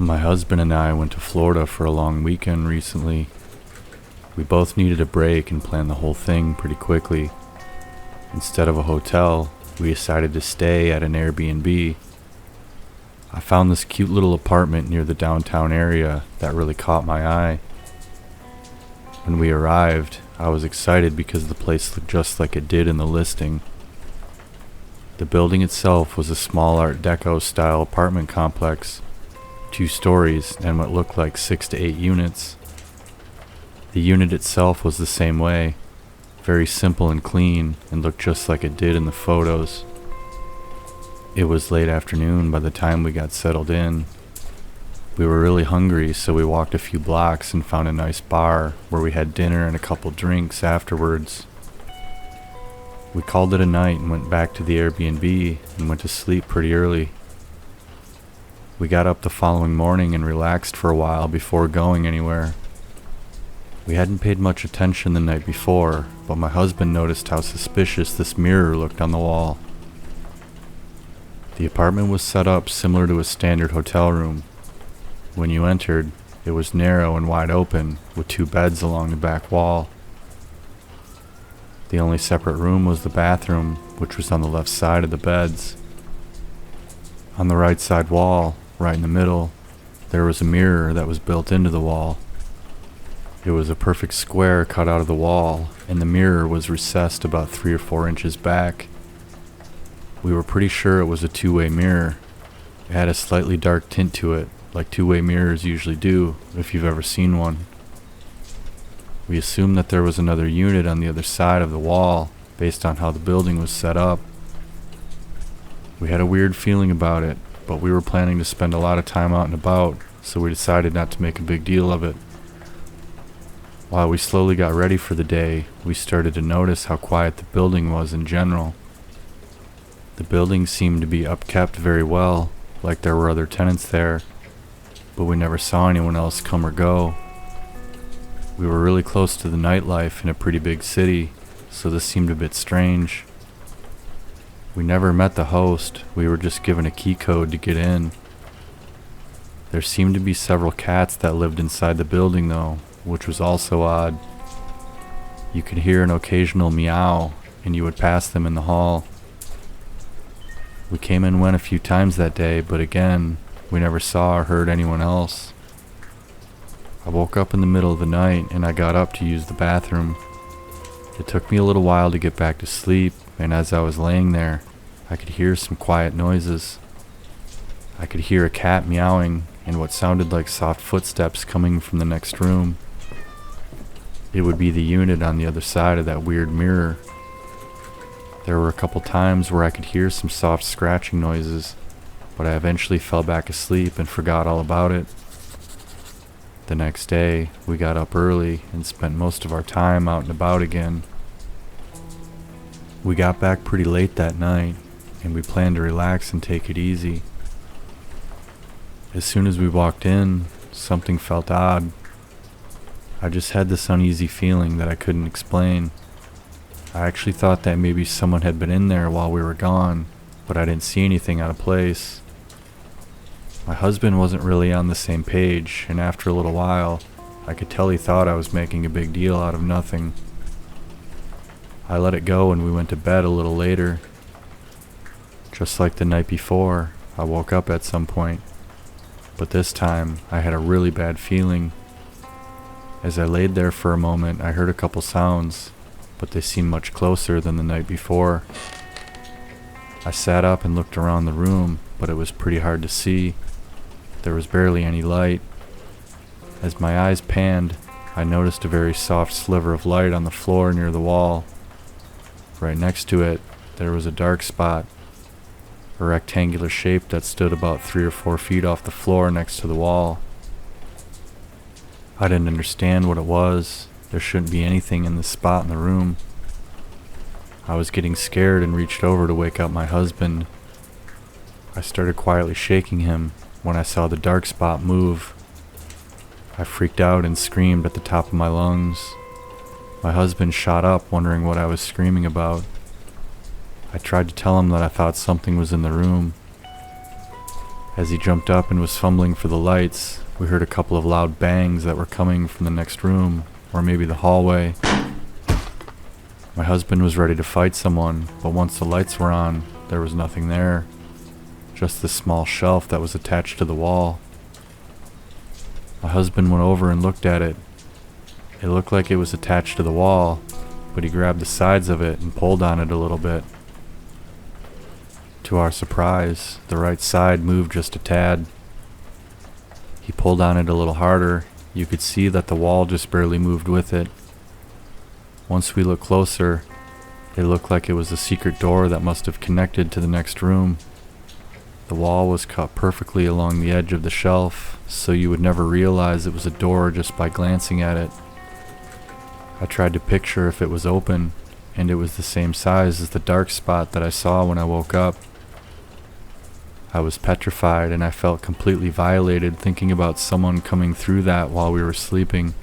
My husband and I went to Florida for a long weekend recently. We both needed a break and planned the whole thing pretty quickly. Instead of a hotel, we decided to stay at an Airbnb. I found this cute little apartment near the downtown area that really caught my eye. When we arrived, I was excited because the place looked just like it did in the listing. The building itself was a small Art Deco style apartment complex, 2 stories and what looked like 6 to 8 units. The unit itself was the same way, very simple and clean, and looked just like it did in the photos. It was late afternoon by the time we got settled in. We were really hungry, so we walked a few blocks and found a nice bar where we had dinner and a couple drinks afterwards. We called it a night and went back to the Airbnb and went to sleep pretty early. We got up the following morning and relaxed for a while before going anywhere. We hadn't paid much attention the night before, but my husband noticed how suspicious this mirror looked on the wall. The apartment was set up similar to a standard hotel room. When you entered, it was narrow and wide open, with 2 beds along the back wall. The only separate room was the bathroom, which was on the left side of the beds. On the right side wall, right in the middle, there was a mirror that was built into the wall. It was a perfect square cut out of the wall, and the mirror was recessed about 3 or 4 inches back. We were pretty sure it was a 2-way mirror. It had a slightly dark tint to it, like 2-way mirrors usually do, if you've ever seen one. We assumed that there was another unit on the other side of the wall, based on how the building was set up. We had a weird feeling about it, but we were planning to spend a lot of time out and about, so we decided not to make a big deal of it. While we slowly got ready for the day, we started to notice how quiet the building was in general. The building seemed to be upkept very well, like there were other tenants there, but we never saw anyone else come or go. We were really close to the nightlife in a pretty big city, so this seemed a bit strange. We never met the host, we were just given a key code to get in. There seemed to be several cats that lived inside the building though, which was also odd. You could hear an occasional meow, and you would pass them in the hall. We came and went a few times that day, but again, we never saw or heard anyone else. I woke up in the middle of the night and I got up to use the bathroom. It took me a little while to get back to sleep, and as I was laying there, I could hear some quiet noises. I could hear a cat meowing and what sounded like soft footsteps coming from the next room. It would be the unit on the other side of that weird mirror. There were a couple times where I could hear some soft scratching noises, but I eventually fell back asleep and forgot all about it. The next day, we got up early and spent most of our time out and about again. We got back pretty late that night, and we planned to relax and take it easy. As soon as we walked in, something felt odd. I just had this uneasy feeling that I couldn't explain. I actually thought that maybe someone had been in there while we were gone, but I didn't see anything out of place. My husband wasn't really on the same page, and after a little while, I could tell he thought I was making a big deal out of nothing. I let it go and we went to bed a little later. Just like the night before, I woke up at some point, but this time I had a really bad feeling. As I laid there for a moment, I heard a couple sounds, but they seemed much closer than the night before. I sat up and looked around the room, but it was pretty hard to see. There was barely any light. As my eyes panned, I noticed a very soft sliver of light on the floor near the wall. Right next to it, there was a dark spot, a rectangular shape that stood about 3 or 4 feet off the floor next to the wall. I didn't understand what it was. There shouldn't be anything in this spot in the room. I was getting scared and reached over to wake up my husband. I started quietly shaking him when I saw the dark spot move. I freaked out and screamed at the top of my lungs. My husband shot up, wondering what I was screaming about. I tried to tell him that I thought something was in the room. As he jumped up and was fumbling for the lights, we heard a couple of loud bangs that were coming from the next room, or maybe the hallway. My husband was ready to fight someone, but once the lights were on, there was nothing there. Just this small shelf that was attached to the wall. My husband went over and looked at it. It looked like it was attached to the wall, but he grabbed the sides of it and pulled on it a little bit. To our surprise, the right side moved just a tad. He pulled on it a little harder. You could see that the wall just barely moved with it. Once we looked closer, it looked like it was a secret door that must have connected to the next room. The wall was cut perfectly along the edge of the shelf, so you would never realize it was a door just by glancing at it. I tried to picture if it was open, and it was the same size as the dark spot that I saw when I woke up. I was petrified, and I felt completely violated thinking about someone coming through that while we were sleeping.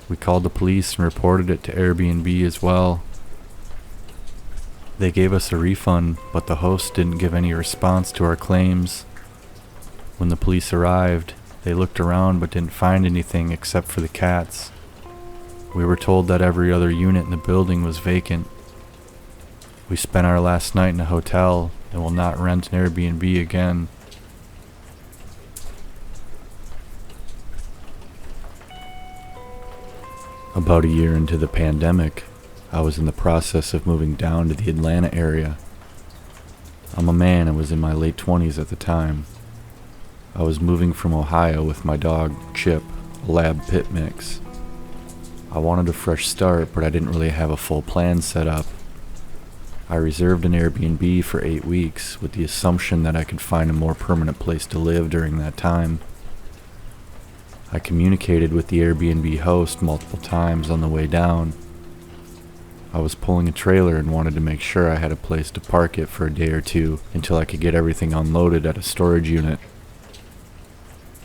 We called the police and reported it to Airbnb as well. They gave us a refund, but the host didn't give any response to our claims. When the police arrived, they looked around but didn't find anything except for the cats. We were told that every other unit in the building was vacant. We spent our last night in a hotel and will not rent an Airbnb again. About a year into the pandemic, I was in the process of moving down to the Atlanta area. I'm a man and was in my late 20s at the time. I was moving from Ohio with my dog, Chip, a lab pit mix. I wanted a fresh start, but I didn't really have a full plan set up. I reserved an Airbnb for 8 weeks with the assumption that I could find a more permanent place to live during that time. I communicated with the Airbnb host multiple times on the way down. I was pulling a trailer and wanted to make sure I had a place to park it for a day or two until I could get everything unloaded at a storage unit.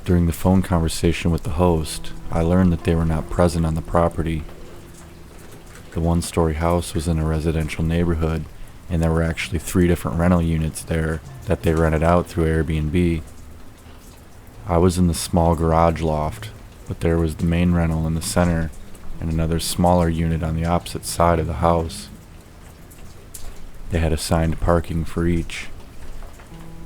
During the phone conversation with the host, I learned that they were not present on the property. The one-story house was in a residential neighborhood, and there were actually 3 different rental units there that they rented out through Airbnb. I was in the small garage loft, but there was the main rental in the center and another smaller unit on the opposite side of the house. They had assigned parking for each.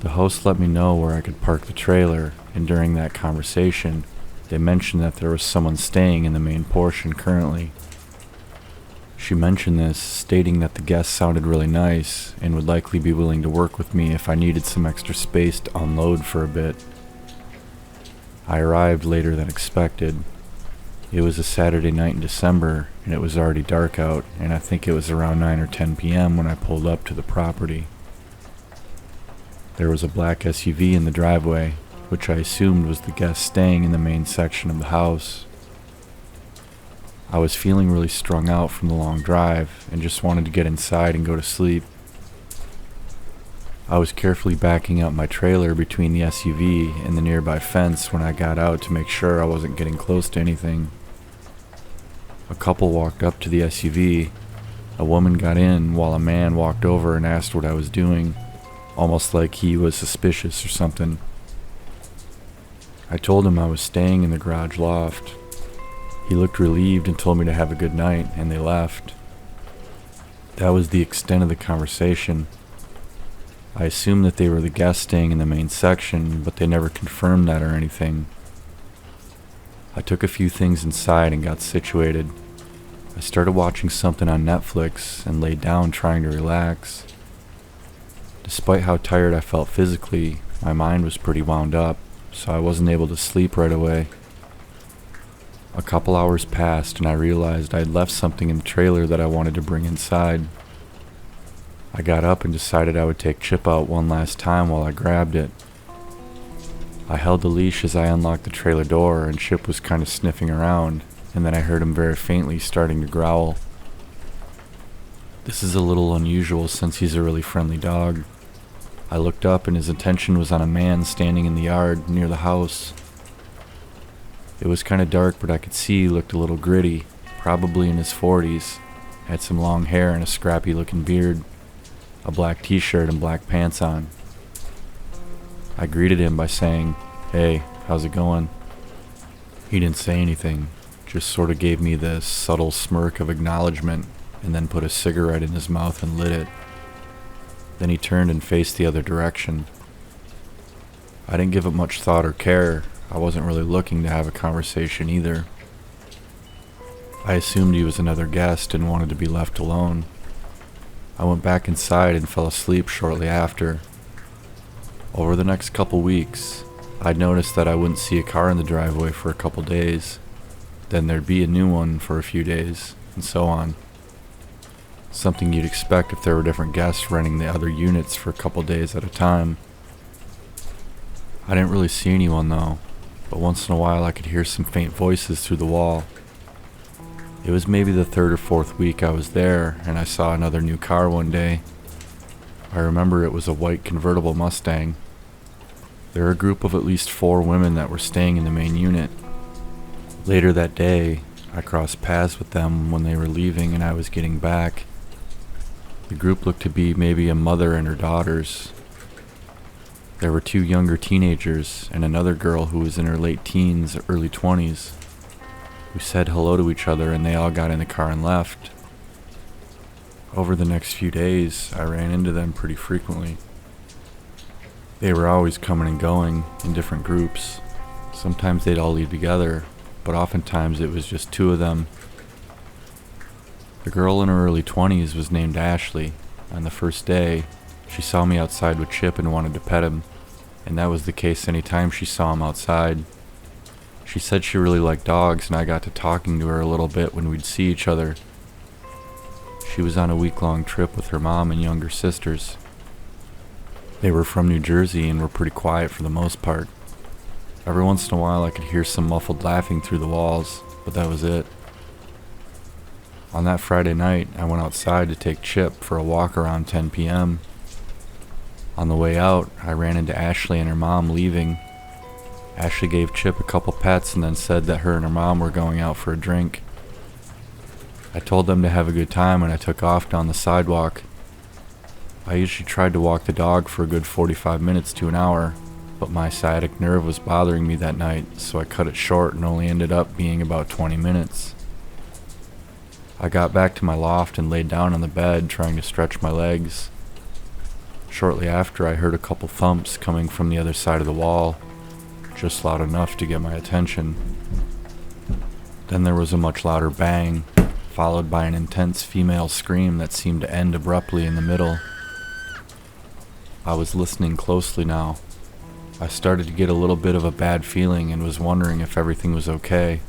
The host let me know where I could park the trailer, and during that conversation, they mentioned that there was someone staying in the main portion currently. She mentioned this, stating that the guest sounded really nice and would likely be willing to work with me if I needed some extra space to unload for a bit. I arrived later than expected. It was a Saturday night in December, and it was already dark out, and I think it was around 9 or 10 p.m. when I pulled up to the property. There was a black SUV in the driveway, which I assumed was the guest staying in the main section of the house. I was feeling really strung out from the long drive, and just wanted to get inside and go to sleep. I was carefully backing up my trailer between the SUV and the nearby fence when I got out to make sure I wasn't getting close to anything. A couple walked up to the SUV. A woman got in while a man walked over and asked what I was doing, almost like he was suspicious or something. I told him I was staying in the garage loft. He looked relieved and told me to have a good night, and they left. That was the extent of the conversation. I assumed that they were the guests staying in the main section, but they never confirmed that or anything. I took a few things inside and got situated. I started watching something on Netflix and laid down trying to relax. Despite how tired I felt physically, my mind was pretty wound up, so I wasn't able to sleep right away. A couple hours passed and I realized I had left something in the trailer that I wanted to bring inside. I got up and decided I would take Chip out one last time while I grabbed it. I held the leash as I unlocked the trailer door, and Chip was kind of sniffing around, and then I heard him very faintly starting to growl. This is a little unusual since he's a really friendly dog. I looked up and his attention was on a man standing in the yard near the house. It was kind of dark, but I could see he looked a little gritty, probably in his 40s, had some long hair and a scrappy looking beard, a black t-shirt and black pants on. I greeted him by saying, "Hey, how's it going?" He didn't say anything, just sort of gave me this subtle smirk of acknowledgement and then put a cigarette in his mouth and lit it. Then he turned and faced the other direction. I didn't give it much thought or care. I wasn't really looking to have a conversation either. I assumed he was another guest and wanted to be left alone. I went back inside and fell asleep shortly after. Over the next couple weeks, I'd noticed that I wouldn't see a car in the driveway for a couple days. Then there'd be a new one for a few days, and so on. Something you'd expect if there were different guests renting the other units for a couple days at a time. I didn't really see anyone though, but once in a while I could hear some faint voices through the wall. It was maybe the third or fourth week I was there, and I saw another new car one day. I remember it was a white convertible Mustang. There were a group of at least 4 women that were staying in the main unit. Later that day, I crossed paths with them when they were leaving and I was getting back. The group looked to be maybe a mother and her daughters. There were 2 younger teenagers and another girl who was in her late teens, early 20s. We said hello to each other and they all got in the car and left. Over the next few days, I ran into them pretty frequently. They were always coming and going in different groups. Sometimes they'd all leave together, but oftentimes it was just 2 of them. The girl in her early 20s was named Ashley. On the first day, she saw me outside with Chip and wanted to pet him, and that was the case any time she saw him outside. She said she really liked dogs, and I got to talking to her a little bit when we'd see each other. She was on a week-long trip with her mom and younger sisters. They were from New Jersey and were pretty quiet for the most part. Every once in a while I could hear some muffled laughing through the walls, but that was it. On that Friday night, I went outside to take Chip for a walk around 10 p.m. On the way out, I ran into Ashley and her mom leaving. Ashley gave Chip a couple pets and then said that her and her mom were going out for a drink. I told them to have a good time and I took off down the sidewalk. I usually tried to walk the dog for a good 45 minutes to an hour, but my sciatic nerve was bothering me that night, so I cut it short and only ended up being about 20 minutes. I got back to my loft and laid down on the bed trying to stretch my legs. Shortly after, I heard a couple thumps coming from the other side of the wall, just loud enough to get my attention. Then there was a much louder bang, followed by an intense female scream that seemed to end abruptly in the middle. I was listening closely now. I started to get a little bit of a bad feeling and was wondering if everything was okay.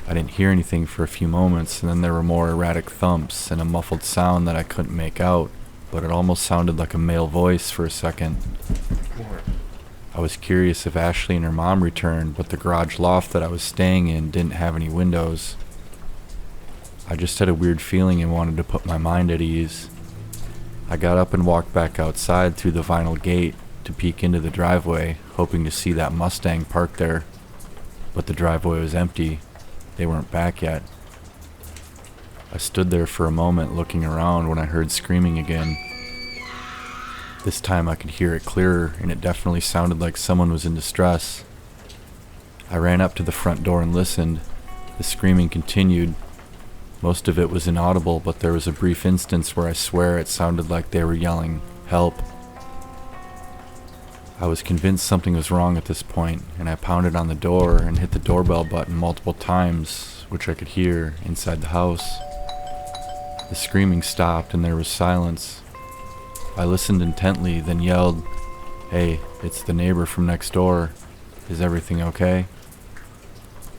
I didn't hear anything for a few moments, and then there were more erratic thumps and a muffled sound that I couldn't make out, but it almost sounded like a male voice for a second. I was curious if Ashley and her mom returned, but the garage loft that I was staying in didn't have any windows. I just had a weird feeling and wanted to put my mind at ease. I got up and walked back outside through the vinyl gate to peek into the driveway, hoping to see that Mustang parked there. But the driveway was empty. They weren't back yet. I stood there for a moment looking around when I heard screaming again. This time I could hear it clearer, and it definitely sounded like someone was in distress. I ran up to the front door and listened. The screaming continued. Most of it was inaudible, but there was a brief instance where I swear it sounded like they were yelling, "Help." I was convinced something was wrong at this point, and I pounded on the door and hit the doorbell button multiple times, which I could hear inside the house. The screaming stopped and there was silence. I listened intently, then yelled, "Hey, it's the neighbor from next door. Is everything okay?"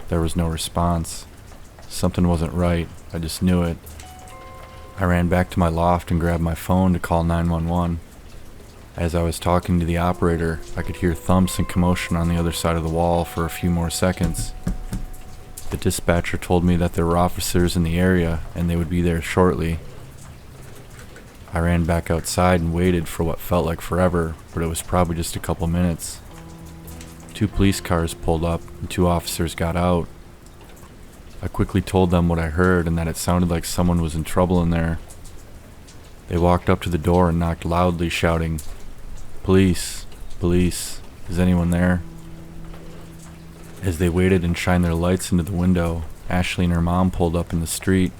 There was no response. Something wasn't right. I just knew it. I ran back to my loft and grabbed my phone to call 911. As I was talking to the operator, I could hear thumps and commotion on the other side of the wall for a few more seconds. The dispatcher told me that there were officers in the area and they would be there shortly. I ran back outside and waited for what felt like forever, but it was probably just a couple minutes. 2 police cars pulled up and 2 officers got out. I quickly told them what I heard and that it sounded like someone was in trouble in there. They walked up to the door and knocked loudly, shouting, "Police!" Police, is anyone there? As they waited and shined their lights into the window, Ashley and her mom pulled up in the street.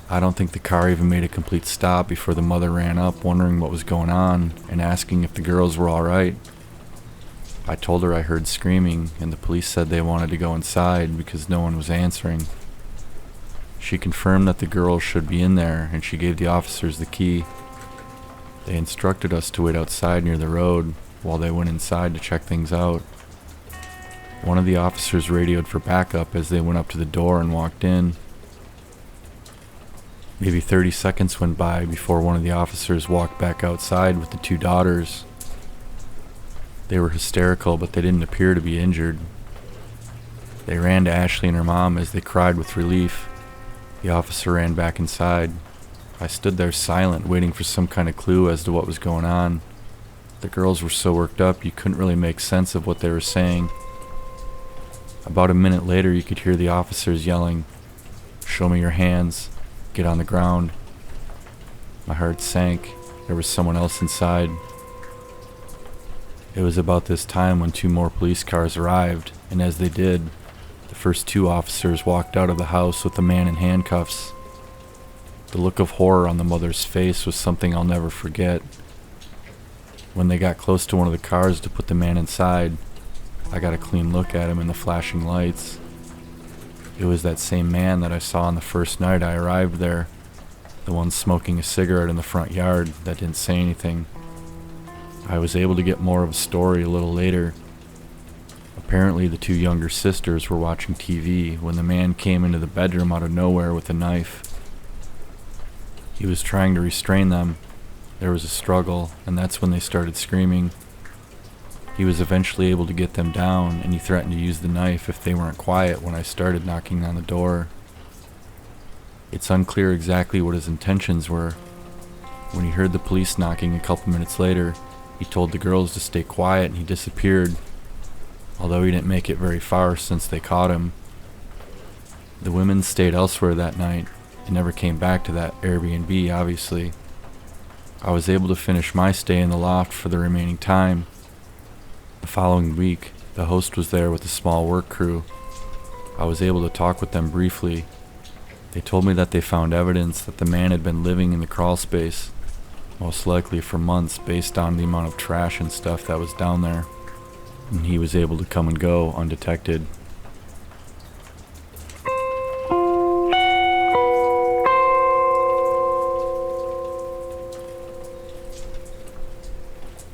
I don't think the car even made a complete stop before the mother ran up, wondering what was going on and asking if the girls were all right. I told her I heard screaming, and the police said they wanted to go inside because no one was answering. She confirmed that the girls should be in there, and she gave the officers the key. They instructed us to wait outside near the road while they went inside to check things out. One of the officers radioed for backup as they went up to the door and walked in. Maybe 30 seconds went by before one of the officers walked back outside with the two daughters. They were hysterical, but they didn't appear to be injured. They ran to Ashley and her mom as they cried with relief. The officer ran back inside. I stood there silent, waiting for some kind of clue as to what was going on. The girls were so worked up you couldn't really make sense of what they were saying. About a minute later, you could hear the officers yelling, "Show me your hands. Get on the ground." My heart sank. There was someone else inside. It was about this time when two more police cars arrived, and as they did, the first two officers walked out of the house with the man in handcuffs. The look of horror on the mother's face was something I'll never forget. When they got close to one of the cars to put the man inside, I got a clean look at him in the flashing lights. It was that same man that I saw on the first night I arrived there, the one smoking a cigarette in the front yard that didn't say anything. I was able to get more of a story a little later. Apparently the two younger sisters were watching TV when the man came into the bedroom out of nowhere with a knife. He was trying to restrain them. There was a struggle, and that's when they started screaming. He was eventually able to get them down, and he threatened to use the knife if they weren't quiet when I started knocking on the door. It's unclear exactly what his intentions were. When he heard the police knocking a couple minutes later, he told the girls to stay quiet and he disappeared, although he didn't make it very far since they caught him. The women stayed elsewhere that night and never came back to that Airbnb, obviously. I was able to finish my stay in the loft for the remaining time. The following week, the host was there with a small work crew. I was able to talk with them briefly. They told me that they found evidence that the man had been living in the crawl space, most likely for months based on the amount of trash and stuff that was down there, and he was able to come and go undetected.